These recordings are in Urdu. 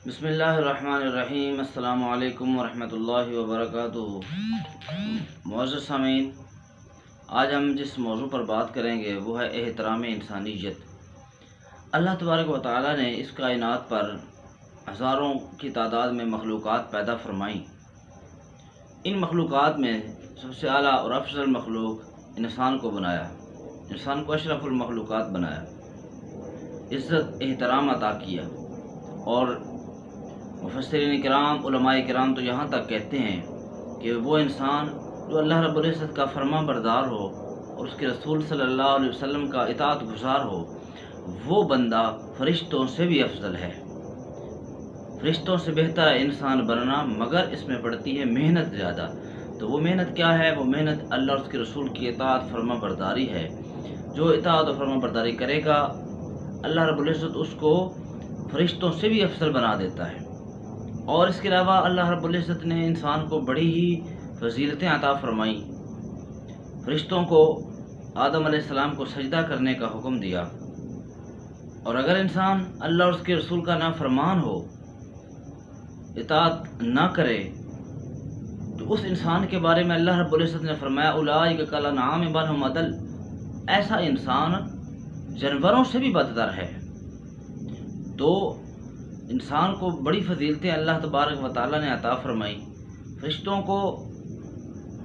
بسم اللہ الرحمن الرحیم۔ السلام علیکم ورحمۃ اللہ وبرکاتہ۔ معزز سامعین، آج ہم جس موضوع پر بات کریں گے وہ ہے احترام انسانیت۔ اللہ تبارک و تعالیٰ نے اس کائنات پر ہزاروں کی تعداد میں مخلوقات پیدا فرمائیں۔ ان مخلوقات میں سب سے اعلیٰ اور افضل مخلوق انسان کو بنایا، انسان کو اشرف المخلوقات بنایا، عزت احترام عطا کیا۔ اور مفسرین کرام، علماء کرام تو یہاں تک کہتے ہیں کہ وہ انسان جو اللہ رب العزت کا فرما بردار ہو اور اس کے رسول صلی اللہ علیہ وسلم کا اطاعت گزار ہو، وہ بندہ فرشتوں سے بھی افضل ہے، فرشتوں سے بہتر ہے انسان بننا، مگر اس میں پڑتی ہے محنت زیادہ۔ تو وہ محنت کیا ہے؟ وہ محنت اللہ اور اس کے رسول کی اطاعت فرما برداری ہے۔ جو اطاعت و فرما برداری کرے گا، اللہ رب العزت اس کو فرشتوں سے بھی افضل بنا دیتا ہے۔ اور اس کے علاوہ اللہ رب العزت نے انسان کو بڑی ہی فضیلتیں عطا فرمائیں۔ فرشتوں کو آدم علیہ السلام کو سجدہ کرنے کا حکم دیا، اور اگر انسان اللہ اور اس کے رسول کا نافرمان ہو، اطاعت نہ کرے، تو اس انسان کے بارے میں اللہ رب العزت نے فرمایا اولئک کالانعام بل ھم اضل، ایسا انسان جانوروں سے بھی بدتر ہے۔ تو انسان کو بڑی فضیلتیں اللہ تبارک و تعالیٰ نے عطا فرمائی۔ فرشتوں کو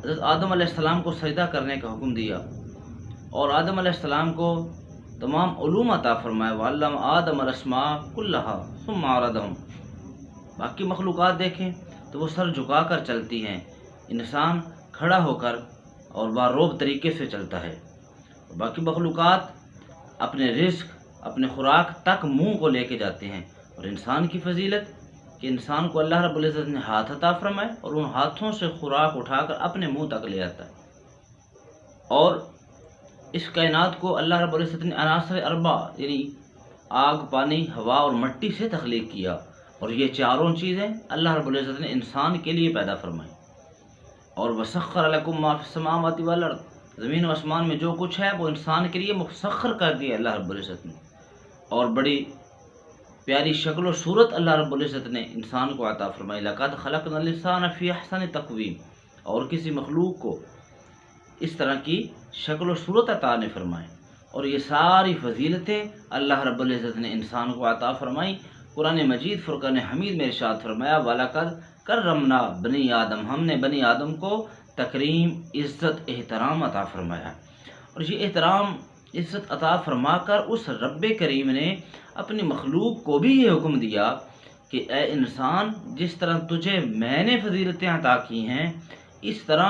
حضرت آدم علیہ السلام کو سجدہ کرنے کا حکم دیا، اور آدم علیہ السلام کو تمام علوم عطا فرمائے۔ وعلم آدم الاسماء کلھا ثم عرضهم۔ باقی مخلوقات دیکھیں تو وہ سر جھکا کر چلتی ہیں، انسان کھڑا ہو کر اور باروب طریقے سے چلتا ہے۔ باقی مخلوقات اپنے رزق، اپنے خوراک تک منہ کو لے کے جاتے ہیں، اور انسان کی فضیلت کہ انسان کو اللہ رب العزت نے ہاتھ عطا فرمائے اور ان ہاتھوں سے خوراک اٹھا کر اپنے منہ تک لے آتا ہے۔ اور اس کائنات کو اللہ رب العزت نے عناصر اربع یعنی آگ، پانی، ہوا اور مٹی سے تخلیق کیا، اور یہ چاروں چیزیں اللہ رب العزت نے انسان کے لیے پیدا فرمائی۔ اور وسخر لکم ما فی السماوات والارض، زمین و آسمان میں جو کچھ ہے وہ انسان کے لیے مسخر کر دیا اللہ رب العزت نے، اور بڑی پیاری شکل و صورت اللہ رب العزت نے انسان کو عطا فرمائی۔ لقد خلقنا الانسان فی احسن تقویم، اور کسی مخلوق کو اس طرح کی شکل و صورت عطا نے فرمائی، اور یہ ساری فضیلتیں اللہ رب العزت نے انسان کو عطا فرمائی۔ قرآن مجید فرقان حمید میں ارشاد فرمایا وَلَقَدْ كَرَّمْنَا بَنِي آدم، ہم نے بنی آدم کو تکریم، عزت، احترام عطا فرمایا۔ اور یہ احترام، عزت عطا فرما کر اس رب کریم نے اپنی مخلوق کو بھی یہ حکم دیا کہ اے انسان، جس طرح تجھے میں نے فضیلتیں عطا کی ہیں، اس طرح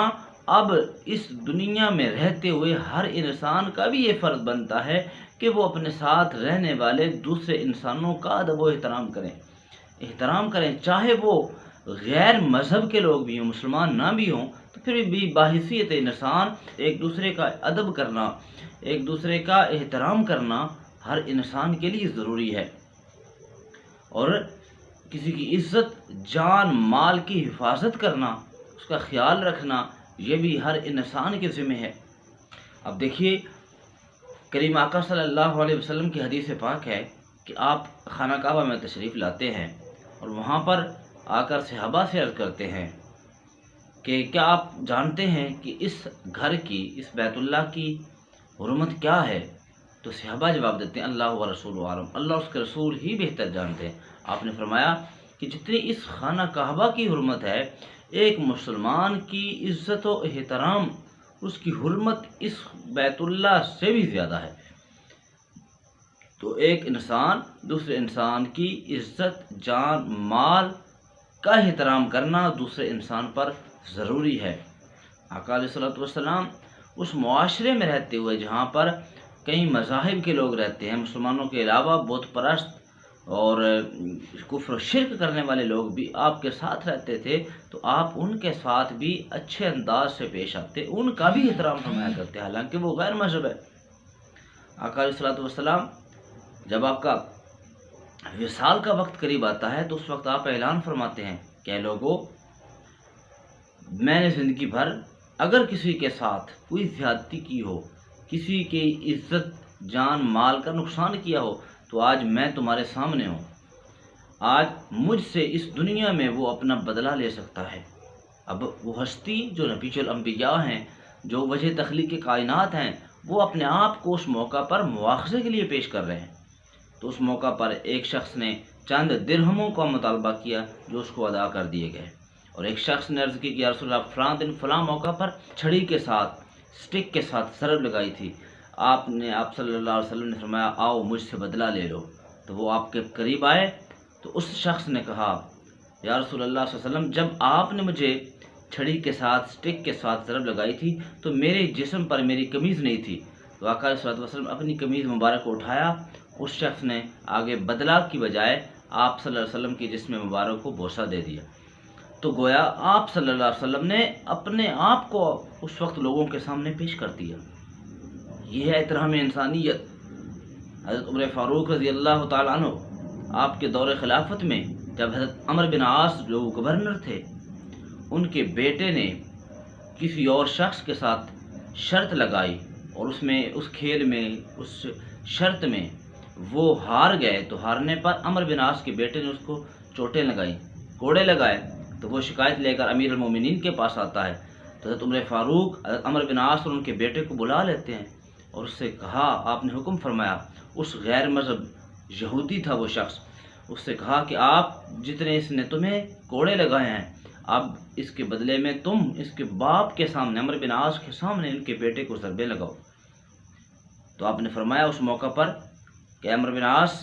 اب اس دنیا میں رہتے ہوئے ہر انسان کا بھی یہ فرض بنتا ہے کہ وہ اپنے ساتھ رہنے والے دوسرے انسانوں کا ادب و احترام کریں، چاہے وہ غیر مذہب کے لوگ بھی ہوں، مسلمان نہ بھی ہوں، تو پھر بھی باحیثیت انسان ایک دوسرے کا ادب کرنا، ایک دوسرے کا احترام کرنا ہر انسان کے لیے ضروری ہے۔ اور کسی کی عزت، جان، مال کی حفاظت کرنا، اس کا خیال رکھنا، یہ بھی ہر انسان کے ذمہ ہے۔ اب دیکھیے، کریم آقا صلی اللہ علیہ وسلم کی حدیث پاک ہے کہ آپ خانہ کعبہ میں تشریف لاتے ہیں، اور وہاں پر آ کر صحابہ سے عرض کرتے ہیں کہ کیا آپ جانتے ہیں کہ اس گھر کی، اس بیت اللہ کی حرمت کیا ہے؟ تو صحابہ جواب دیتے ہیں اللہ و رسول عالم، اللہ اور اس کے رسول ہی بہتر جانتے ہیں۔ آپ نے فرمایا کہ جتنی اس خانہ کعبہ کی حرمت ہے، ایک مسلمان کی عزت و احترام، اس کی حرمت اس بیت اللہ سے بھی زیادہ ہے۔ تو ایک انسان دوسرے انسان کی عزت، جان، مال کا احترام کرنا دوسرے انسان پر ضروری ہے۔ آقا علیہ الصلوۃ والسلام اس معاشرے میں رہتے ہوئے جہاں پر کئی مذاہب کے لوگ رہتے ہیں، مسلمانوں کے علاوہ بت پرست اور کفر و شرک کرنے والے لوگ بھی آپ کے ساتھ رہتے تھے، تو آپ ان کے ساتھ بھی اچھے انداز سے پیش آتے، ان کا بھی احترام فرمایا کرتے، حالانکہ وہ غیر مذہب ہے۔ آقا علیہ الصلوۃ والسلام جب آپ کا وصال کا وقت قریب آتا ہے تو اس وقت آپ اعلان فرماتے ہیں کہ اے لوگو، میں نے زندگی بھر اگر کسی کے ساتھ کوئی زیادتی کی ہو، کسی کی عزت، جان، مال کا نقصان کیا ہو، تو آج میں تمہارے سامنے ہوں، آج مجھ سے اس دنیا میں وہ اپنا بدلہ لے سکتا ہے۔ اب وہ ہستی جو نبی الانبیاء ہیں، جو وجہ تخلیق کائنات ہیں، وہ اپنے آپ کو اس موقع پر مواخذے کے لیے پیش کر رہے ہیں۔ تو اس موقع پر ایک شخص نے چند درہموں کا مطالبہ کیا جو اس کو ادا کر دیے گئے، اور ایک شخص نے عرض کی کہ یا رسول اللہ فلاں دن فلاں موقع پر چھڑی کے ساتھ، سٹک کے ساتھ ضرب لگائی تھی، آپ صلی اللہ علیہ وسلم نے فرمایا آؤ مجھ سے بدلہ لے لو۔ تو وہ آپ کے قریب آئے تو اس شخص نے کہا یا رسول اللہ صلی اللہ علیہ وسلم، جب آپ نے مجھے چھڑی کے ساتھ، سٹک کے ساتھ ضرب لگائی تھی تو میرے جسم پر میری قمیض نہیں تھی۔ تو آقا علیہ الصلوۃ والسلام اپنی قمیض مبارک کو اٹھایا، اس شخص نے آگے بدلہ کی بجائے آپ صلی اللہ علیہ وسلم کی جسم مبارک کو بوسہ دے دیا۔ تو گویا آپ صلی اللہ علیہ وسلم نے اپنے آپ کو اس وقت لوگوں کے سامنے پیش کر دیا۔ یہ ہے احترام انسانیت۔ حضرت عمر فاروق رضی اللہ تعالیٰ عنہ آپ کے دور خلافت میں جب حضرت عمرو بن عاص جو گورنر تھے، ان کے بیٹے نے کسی اور شخص کے ساتھ شرط لگائی، اور اس کھیل میں، اس شرط میں وہ ہار گئے، تو ہارنے پر عمرو بن عاص کے بیٹے نے اس کو چوٹیں لگائیں، کوڑے لگائے، تو وہ شکایت لے کر امیر المومنین کے پاس آتا ہے۔ تو حضرت عمر فاروق حضرت عمرو بن عاص اور ان کے بیٹے کو بلا لیتے ہیں اور اس سے کہا، آپ نے حکم فرمایا، اس غیر مذہب یہودی تھا وہ شخص، اس سے کہا کہ آپ جتنے اس نے تمہیں کوڑے لگائے ہیں، اب اس کے بدلے میں تم اس کے باپ کے سامنے، عمرو بن عاص کے سامنے، ان کے بیٹے کو ضربے لگاؤ۔ تو آپ نے فرمایا اس موقع پر کہ عمرو بن عاص،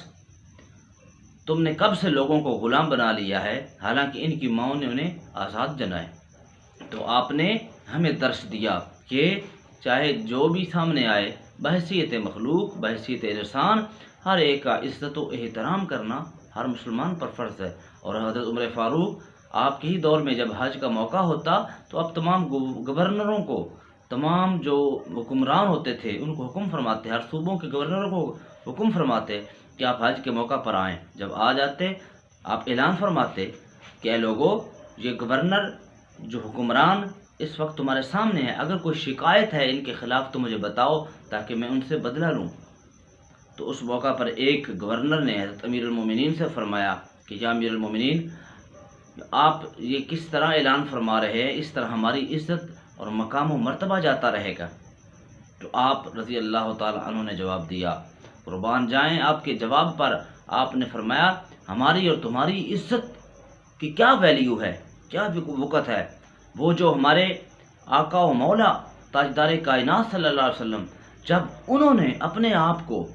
تم نے کب سے لوگوں کو غلام بنا لیا ہے، حالانکہ ان کی ماؤں نے انہیں آزاد جنائے۔ تو آپ نے ہمیں درس دیا کہ چاہے جو بھی سامنے آئے، بحیثیت مخلوق، بحیثیت انسان، ہر ایک کا عزت و احترام کرنا ہر مسلمان پر فرض ہے۔ اور حضرت عمر فاروق آپ کے ہی دور میں جب حج کا موقع ہوتا تو اب تمام گورنروں کو، تمام جو حکمران ہوتے تھے ان کو حکم فرماتے، ہر صوبوں کے گورنروں کو حکم فرماتے کہ آپ حج کے موقع پر آئیں۔ جب آ جاتے آپ اعلان فرماتے کہ اے لوگو، یہ گورنر جو حکمران اس وقت تمہارے سامنے ہے، اگر کوئی شکایت ہے ان کے خلاف تو مجھے بتاؤ تاکہ میں ان سے بدلہ لوں۔ تو اس موقع پر ایک گورنر نے حضرت امیر المومنین سے فرمایا کہ یا امیر المومنین، آپ یہ کس طرح اعلان فرما رہے ہیں، اس طرح ہماری عزت اور مقام و مرتبہ جاتا رہے گا۔ تو آپ رضی اللہ تعالیٰ عنہ نے جواب دیا، قربان جائیں آپ کے جواب پر۔ آپ نے فرمایا ہماری اور تمہاری عزت کی کیا ویلیو ہے، کیا وقت ہے، وہ جو ہمارے آقا و مولا تاجدار کائنات صلی اللہ علیہ وسلم، جب انہوں نے اپنے آپ کو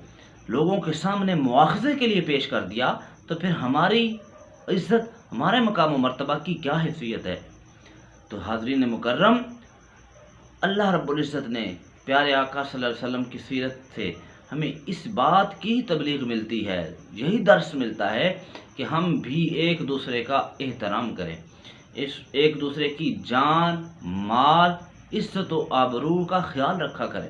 لوگوں کے سامنے مواخذے کے لیے پیش کر دیا تو پھر ہماری عزت، ہمارے مقام و مرتبہ کی کیا حیثیت ہے۔ تو حاضرین مکرم، اللہ رب العزت نے پیارے آقا صلی اللہ علیہ وسلم کی سیرت سے ہمیں اس بات کی تبلیغ ملتی ہے، یہی درس ملتا ہے کہ ہم بھی ایک دوسرے کا احترام کریں، ایک دوسرے کی جان، مال، عزت و آبرو کا خیال رکھا کریں۔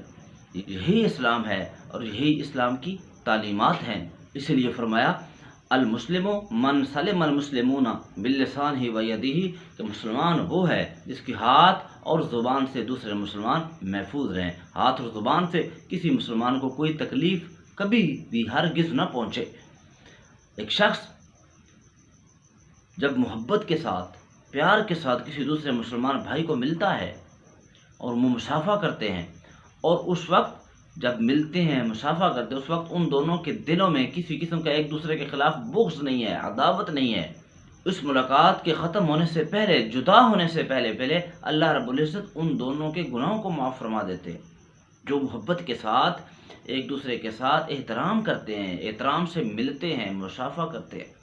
یہی اسلام ہے اور یہی اسلام کی تعلیمات ہیں۔ اسی لیے فرمایا المسلم من سلم المسلمون باللسانہ و یدہ، کہ مسلمان وہ ہے جس کے ہاتھ اور زبان سے دوسرے مسلمان محفوظ رہیں، ہاتھ اور زبان سے کسی مسلمان کو کوئی تکلیف کبھی بھی ہرگز نہ پہنچے۔ ایک شخص جب محبت کے ساتھ، پیار کے ساتھ کسی دوسرے مسلمان بھائی کو ملتا ہے اور وہ مصافحہ کرتے ہیں، اور اس وقت جب ملتے ہیں، مصافحہ کرتے ہیں، اس وقت ان دونوں کے دلوں میں کسی قسم کا ایک دوسرے کے خلاف بغض نہیں ہے، عداوت نہیں ہے۔ اس ملاقات کے ختم ہونے سے پہلے، جدا ہونے سے پہلے اللہ رب العزت ان دونوں کے گناہوں کو معاف فرما دیتے ہیں۔ جو محبت کے ساتھ ایک دوسرے کے ساتھ احترام کرتے ہیں، احترام سے ملتے ہیں، مصافحہ کرتے ہیں۔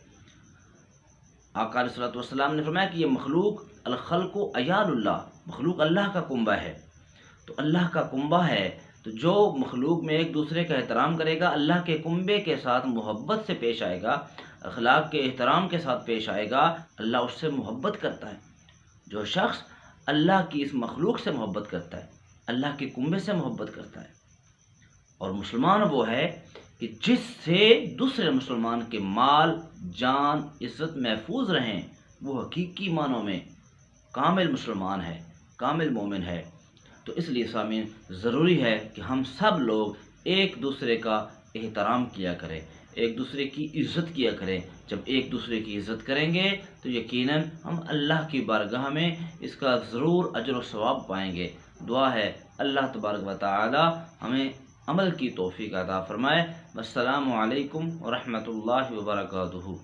آقا علیہ الصلوۃ والسلام نے فرمایا کہ یہ مخلوق، الخلق عیال اللہ، مخلوق اللہ کا کنبہ ہے۔ تو اللہ کا کنبہ ہے تو جو مخلوق میں ایک دوسرے کا احترام کرے گا، اللہ کے کنبے کے ساتھ محبت سے پیش آئے گا، اخلاق کے احترام کے ساتھ پیش آئے گا، اللہ اس سے محبت کرتا ہے۔ جو شخص اللہ کی اس مخلوق سے محبت کرتا ہے، اللہ کے کنبے سے محبت کرتا ہے، اور مسلمان وہ ہے کہ جس سے دوسرے مسلمان کے مال، جان، عزت محفوظ رہیں، وہ حقیقی معنوں میں کامل مسلمان ہے، کامل مومن ہے۔ تو اس لیے سامعین، ضروری ہے کہ ہم سب لوگ ایک دوسرے کا احترام کیا کریں، ایک دوسرے کی عزت کیا کریں. جب ایک دوسرے کی عزت کریں گے تو یقیناً ہم اللہ کی بارگاہ میں اس کا ضرور اجر و ثواب پائیں گے. دعا ہے اللہ تبارک و تعالی ہمیں عمل کی توفیق عطا فرمائے. السلام علیکم ورحمۃ اللہ وبرکاتہ.